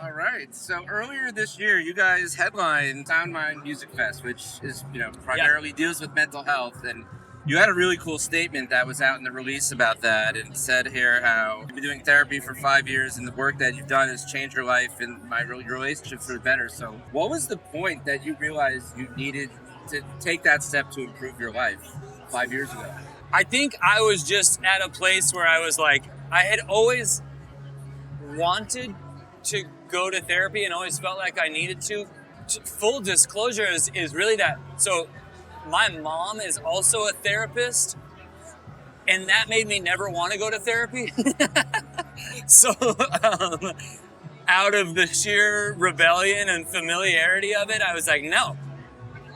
All right. So earlier this year, you guys headlined Sound Mind Music Fest, which is, primarily deals with mental health. And you had a really cool statement that was out in the release about that, and said here how you've been doing therapy for 5 years, and the work that you've done has changed your life and your relationships for the better. So, what was the point that you realized you needed to take that step to improve your life 5 years ago? I think I was just at a place where I was like, I had always wanted to go to therapy and always felt like I needed to. Full disclosure is really that. So my mom is also a therapist, and that made me never want to go to therapy. So out of the sheer rebellion and familiarity of it, I was like, no,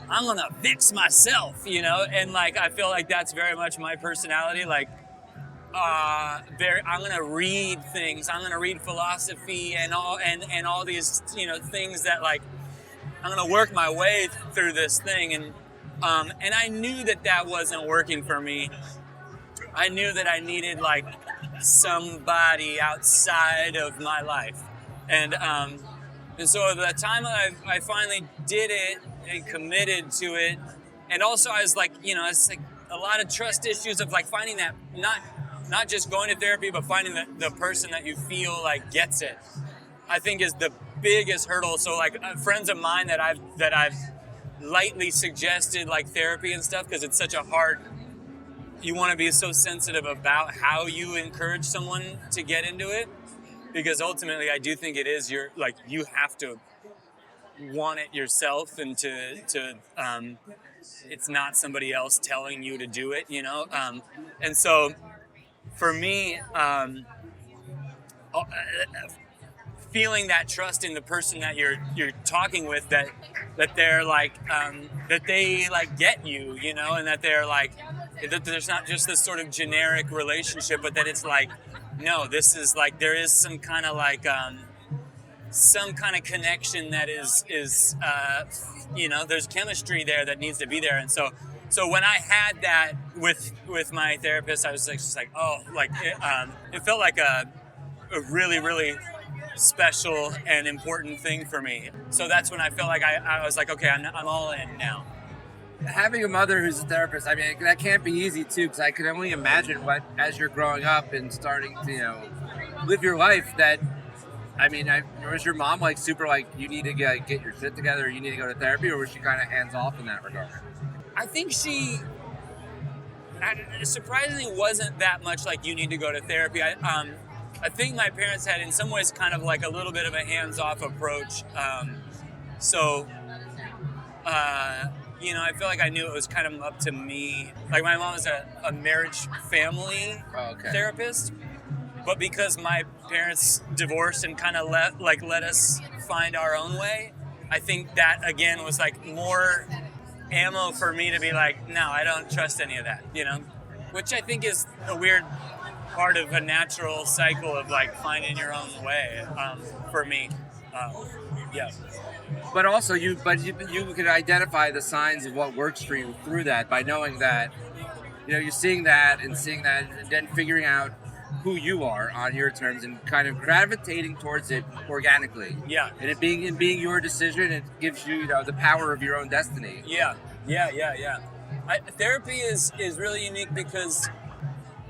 I'm going to fix myself, And I feel like that's very much my personality. I'm going to read things. I'm going to read philosophy and all these, things that I'm going to work my way through this thing. And I knew that wasn't working for me. I knew that I needed somebody outside of my life. And so the time I finally did it and committed to it, and also I was it's a lot of trust issues of finding that not just going to therapy, but finding the person that you feel gets it, I think is the biggest hurdle. So friends of mine that I've lightly suggested therapy and stuff, because it's such a hard, you want to be so sensitive about how you encourage someone to get into it, because ultimately I do think it is you have to want it yourself, and to it's not somebody else telling you to do it, and so for me, feeling that trust in the person that you're talking with, that they're that they get you, and that they're that there's not just this sort of generic relationship, but that it's no, this is there is some kind of connection that is there's chemistry there that needs to be there. And so when I had that with my therapist, I was just it felt like a really, really special and important thing for me. So that's when I felt like I was okay, I'm all in now. Having a mother who's a therapist, that can't be easy too, because I can only imagine what, as you're growing up and starting to, live your life, that, was your mom super you need to get your shit together, you need to go to therapy, or was she kind of hands off in that regard? I think she surprisingly wasn't that much you need to go to therapy. I think my parents had in some ways kind of a little bit of a hands-off approach. I feel I knew it was kind of up to me. My mom was a marriage family therapist, but because my parents divorced and kind of let us find our own way, I think that again was more ammo for me to be no, I don't trust any of that, which I think is a weird part of a natural cycle of finding your own way for me. Yeah. But also you can identify the signs of what works for you through that, by knowing that, you're seeing that and then figuring out who you are on your terms and kind of gravitating towards it organically. Yeah. And it being your decision, it gives you, the power of your own destiny. Yeah. Therapy is really unique because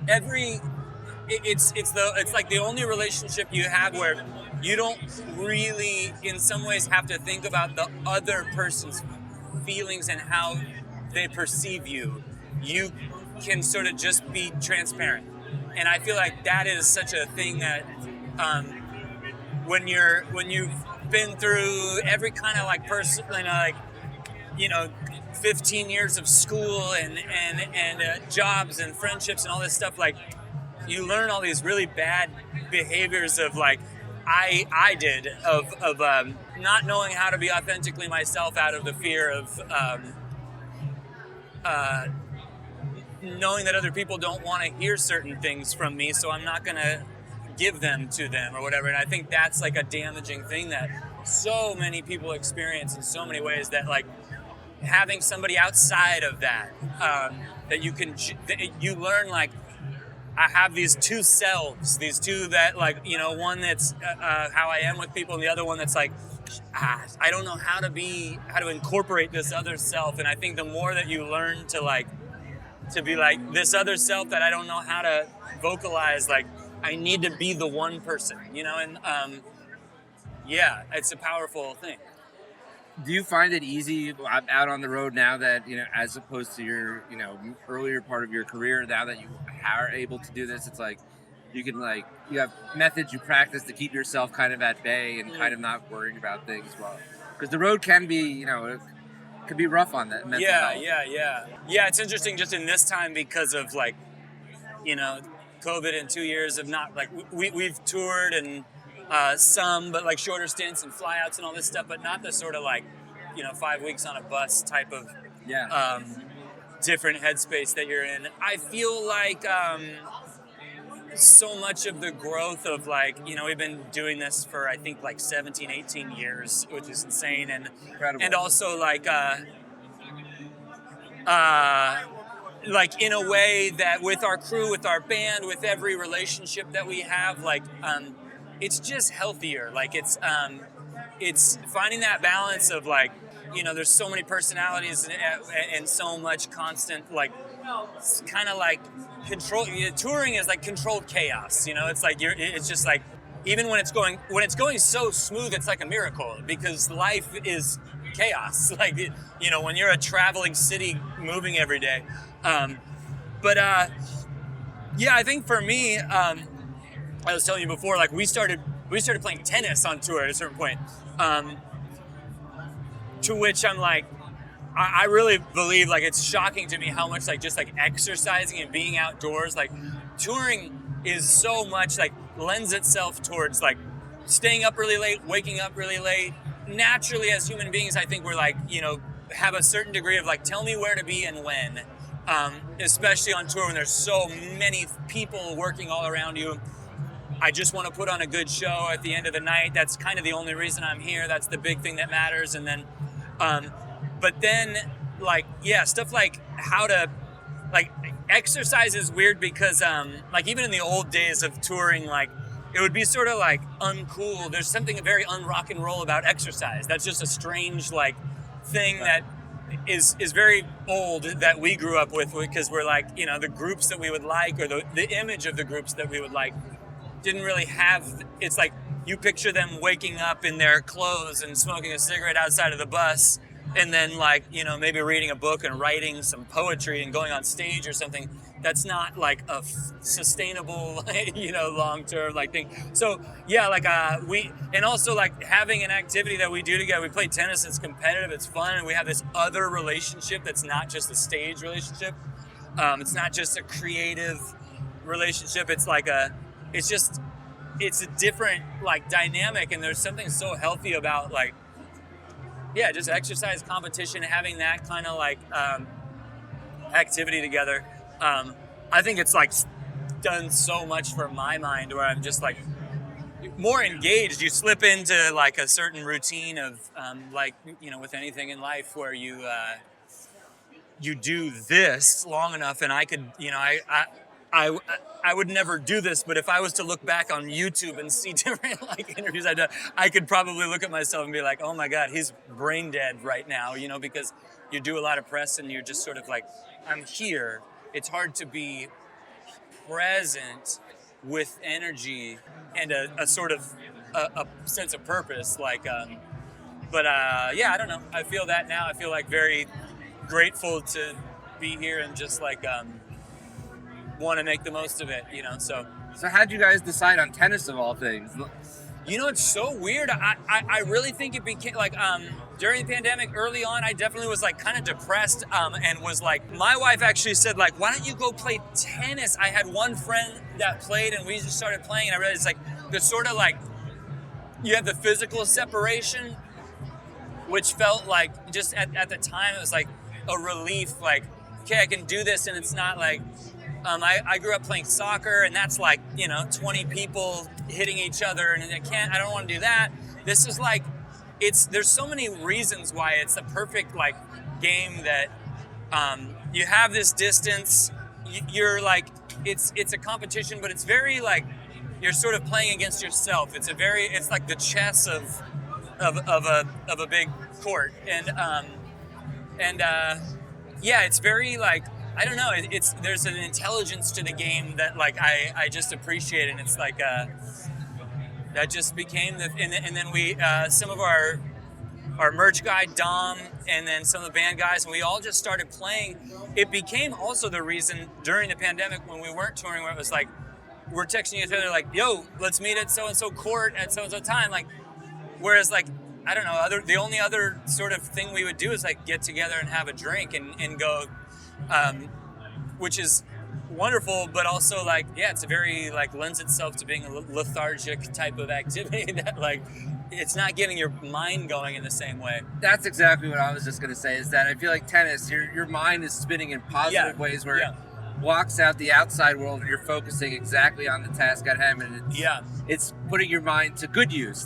it's the only relationship you have where you don't really, in some ways, have to think about the other person's feelings and how they perceive you. You can sort of just be transparent. And I feel that is such a thing that when you've been through every kind of person, 15 years of school and jobs and friendships and all this stuff, you learn all these really bad behaviors of I did of not knowing how to be authentically myself out of the fear of knowing that other people don't want to hear certain things from me, so I'm not going to give them to them or whatever. And I think that's a damaging thing that so many people experience in so many ways, that having somebody outside of that, that you learn I have these two selves, these two that like, you know, one that's how I am with people, and the other one that's like, I don't know how to incorporate this other self. And I think the more that you learn to be like this other self that I don't know how to vocalize, like I need to be the one person, you know, and yeah, it's a powerful thing. Do you find it easy out on the road now that, you know, as opposed to your, you know, earlier part of your career, now that you are able to do this, it's like you can, like, you have methods you practice to keep yourself kind of at bay and kind of not worrying about things? Well, because the road can be, you know, it can be rough on that mental health. Yeah, it's interesting just in this time because of like, you know, COVID and 2 years of not like we've toured and some, but like shorter stints and flyouts and all this stuff, but not the sort of like, you know, 5 weeks on a bus type of different headspace that you're in. I feel like so much of the growth of like, you know, we've been doing this for I think like 17, 18 years, which is insane. And Incredible. And also like in a way that with our crew, with our band, with every relationship that we have, like it's just healthier. Like it's finding that balance of like, you know, there's so many personalities and so much constant like kind of like control. Touring is like controlled chaos. You know, it's like it's just like even when it's going so smooth, it's like a miracle because life is chaos. Like, you know, when you're a traveling city moving every day. Yeah, I think for me, I was telling you before, like we started playing tennis on tour at a certain point, to which I'm like, I really believe like it's shocking to me how much like just like exercising and being outdoors, like touring is so much like lends itself towards like staying up really late, waking up really late. Naturally, as human beings, I think we're like, you know, have a certain degree of like, tell me where to be and when, especially on tour when there's so many people working all around you. I just want to put on a good show at the end of the night. That's kind of the only reason I'm here. That's the big thing that matters. And then, but then like, yeah, stuff like how to, like exercise is weird because, like even in the old days of touring, like it would be sort of like uncool. There's something very un-rock and roll about exercise. That's just a strange like thing that is very old that we grew up with because we're like, you know, the groups that we would like or the image of the groups that we would like didn't really have, it's like you picture them waking up in their clothes and smoking a cigarette outside of the bus and then like, you know, maybe reading a book and writing some poetry and going on stage or something. That's not like a sustainable, you know, long-term like thing. So yeah, like and also like having an activity that we do together. We play tennis. It's competitive. It's fun, and we have this other relationship that's not just a stage relationship. It's not just a creative relationship. It's like it's a different like dynamic, and there's something so healthy about like, yeah, just exercise, competition, having that kind of like activity together. I think it's like done so much for my mind where I'm just like more engaged. You slip into like a certain routine of like, you know, with anything in life where you do this long enough, and I could, you know, I would never do this, but if I was to look back on YouTube and see different like interviews I've done, I could probably look at myself and be like, oh my God, he's brain dead right now, you know, because you do a lot of press and you're just sort of like, I'm here. It's hard to be present with energy and a sort of a sense of purpose. Like, yeah, I don't know. I feel that now. I feel like very grateful to be here and just like want to make the most of it, you know. So how'd you guys decide on tennis of all things? You know, it's so weird. I really think it became like during the pandemic early on, I definitely was like kind of depressed and was like, my wife actually said like, why don't you go play tennis? I had one friend that played and we just started playing, and I realized like the sort of like you have the physical separation, which felt like just at the time it was like a relief, like, okay, I can do this, and it's not like I grew up playing soccer, and that's like, you know, 20 people hitting each other, and I don't want to do that. This is like, there's so many reasons why it's a perfect like game that you have this distance, you're like, it's a competition, but it's very like, you're sort of playing against yourself. It's like the chess of a big court. Yeah, it's very like, I don't know, it's there's an intelligence to the game that like I just appreciate, and it's like that just became and then we some of our merch guy Dom, and then some of the band guys, and we all just started playing. It became also the reason during the pandemic when we weren't touring, where it was like we're texting each other like, yo, let's meet at so and so court at so and so time, like, whereas like, I don't know, the only other sort of thing we would do is like get together and have a drink and go, which is wonderful, but also like, yeah, it's a very like lends itself to being a lethargic type of activity that like, it's not getting your mind going in the same way. That's exactly what I was just going to say, is that I feel like tennis, your mind is spinning in positive ways where it walks out the outside world and you're focusing exactly on the task at hand, and it's putting your mind to good use.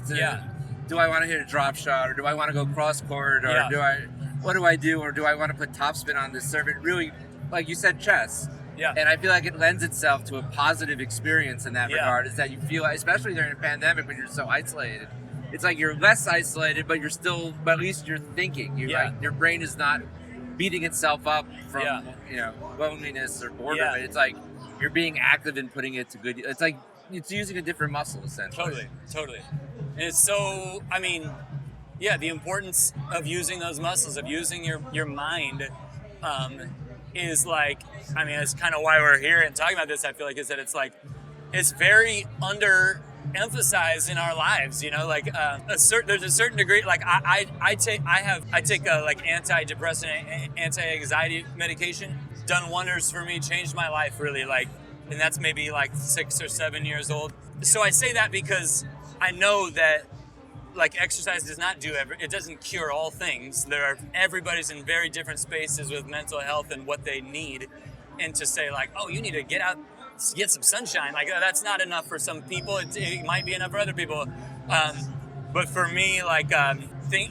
Do I want to hit a drop shot, or do I want to go cross court, or what do I do, or do I want to put topspin on this serve? It really, like you said, chess. Yeah. And I feel like it lends itself to a positive experience in that regard, is that you feel, especially during a pandemic when you're so isolated, it's like you're less isolated, but at least you're thinking. Like, your brain is not beating itself up from loneliness or boredom. Yeah. It's like you're being active and putting it to good. It's like it's using a different muscle, essentially. Totally. And it's so, I mean, the importance of using those muscles, of using your mind, is like, I mean, it's kind of why we're here and talking about this, I feel like, is that it's like, it's very underemphasized in our lives, you know, like there's a certain degree, like I take like antidepressant, anti-anxiety medication, done wonders for me, changed my life really, like, and that's maybe like 6 or 7 years old. So I say that because I know that like exercise does not it doesn't cure all things. Everybody's in very different spaces with mental health and what they need, and to say like, oh, you need to get out, get some sunshine, like that's not enough for some people. It might be enough for other people, but for me, like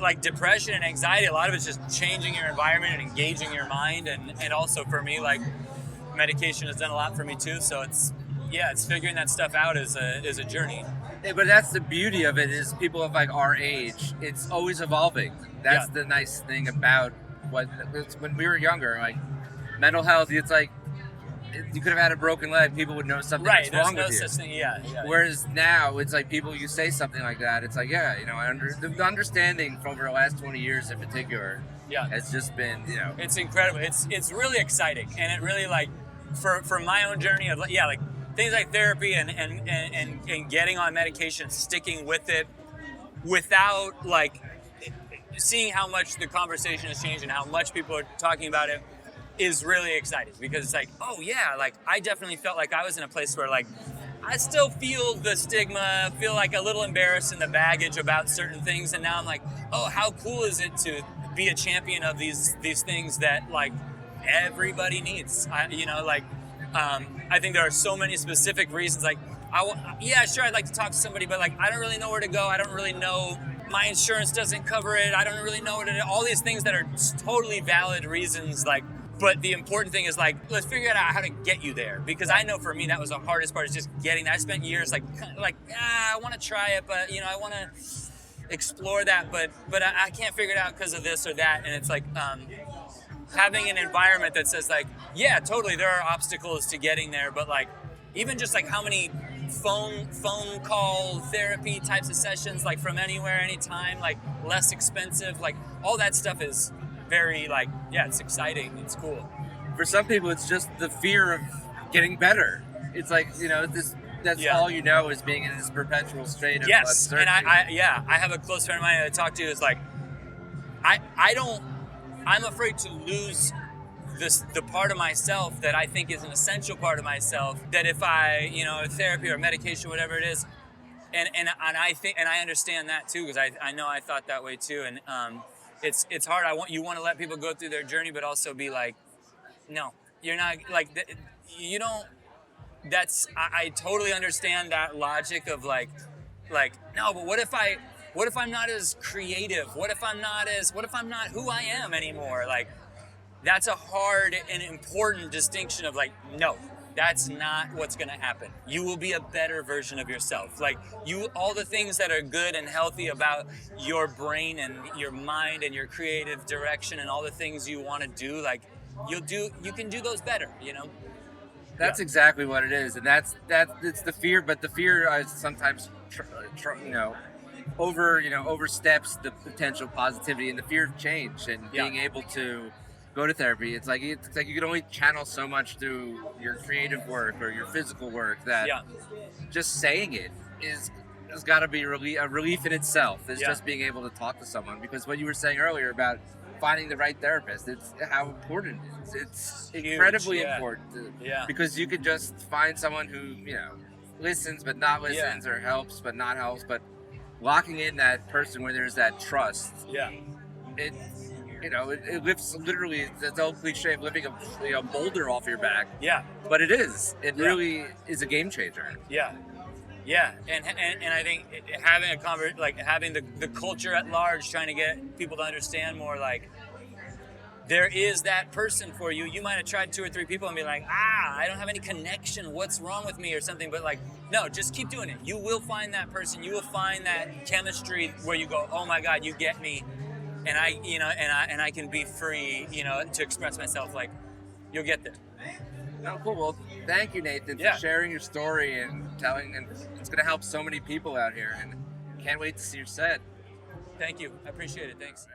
like depression and anxiety, a lot of it's just changing your environment and engaging your mind, and also for me, like medication has done a lot for me too. So it's figuring that stuff out is a journey. But that's the beauty of it, is people of like our age, it's always evolving. That's the nice thing about when we were younger, like mental health, it's like you could have had a broken leg, people would know something was wrong with you. Such thing, Whereas now it's like you say something like that, it's like, the understanding from over the last 20 years in particular has just been, it's incredible. It's really exciting, and it really, like, for my own journey of like things like therapy and getting on medication, sticking with it without like seeing how much the conversation has changed and how much people are talking about it is really exciting, because it's like, oh yeah, like I definitely felt like I was in a place where like I still feel the stigma, feel like a little embarrassed in the baggage about certain things, and now I'm like, oh, how cool is it to be a champion of these things that like everybody needs. I think there are so many specific reasons. Like, sure, I'd like to talk to somebody, but like, I don't really know where to go. I don't really know. My insurance doesn't cover it. I don't really know what it is. All these things that are totally valid reasons. Like, but the important thing is like, let's figure out how to get you there. Because I know for me, that was the hardest part, is just getting that. I spent years like I want to try it, but I want to explore that, but I can't figure it out because of this or that. And it's like, having an environment that says like, yeah, totally, there are obstacles to getting there, but like, even just like how many phone call therapy types of sessions, like from anywhere, anytime, like less expensive, like all that stuff is very like, it's exciting, it's cool. For some people, it's just the fear of getting better. It's like, that's all is being in this perpetual state of uncertainty. And I have a close friend of mine that I talk to who's like, I'm afraid to lose the part of myself that I think is an essential part of myself, that if I, therapy or medication, whatever it is, and I think, and I understand that too, because I know I thought that way too, and it's hard. You want to let people go through their journey, but also be like, no, you're not, like, you don't, I totally understand that logic of like, no, but what if I'm not as creative? What if I'm not who I am anymore? Like, that's a hard and important distinction of like, no, that's not what's going to happen. You will be a better version of yourself. Like all the things that are good and healthy about your brain and your mind and your creative direction and all the things you want to do, like you can do those better, you know? That's exactly what it is, and that's it's the fear, but the fear sometimes oversteps the potential positivity and the fear of change and being able to go to therapy. It's like you can only channel so much through your creative work or your physical work that just saying it has got to be a relief in itself. Is just being able to talk to someone, because what you were saying earlier about finding the right therapist, it's how important it is. It's huge, incredibly important because you could just find someone who listens but not listens or helps but not helps, but locking in that person where there's that trust, it lifts, literally, it's the old cliche of lifting a boulder off your back, but it really is a game changer. And I think having having the culture at large, trying to get people to understand more, like there is that person for you. You might have tried 2 or 3 people and be like, I don't have any connection. What's wrong with me or something? But like, no, just keep doing it. You will find that person. You will find that chemistry where you go, oh my God, you get me. And I can be free, to express myself. Like, you'll get there. Oh, cool. Well, thank you, Nathan, for sharing your story and telling, and it's going to help so many people out here, and can't wait to see your set. Thank you. I appreciate it. Thanks.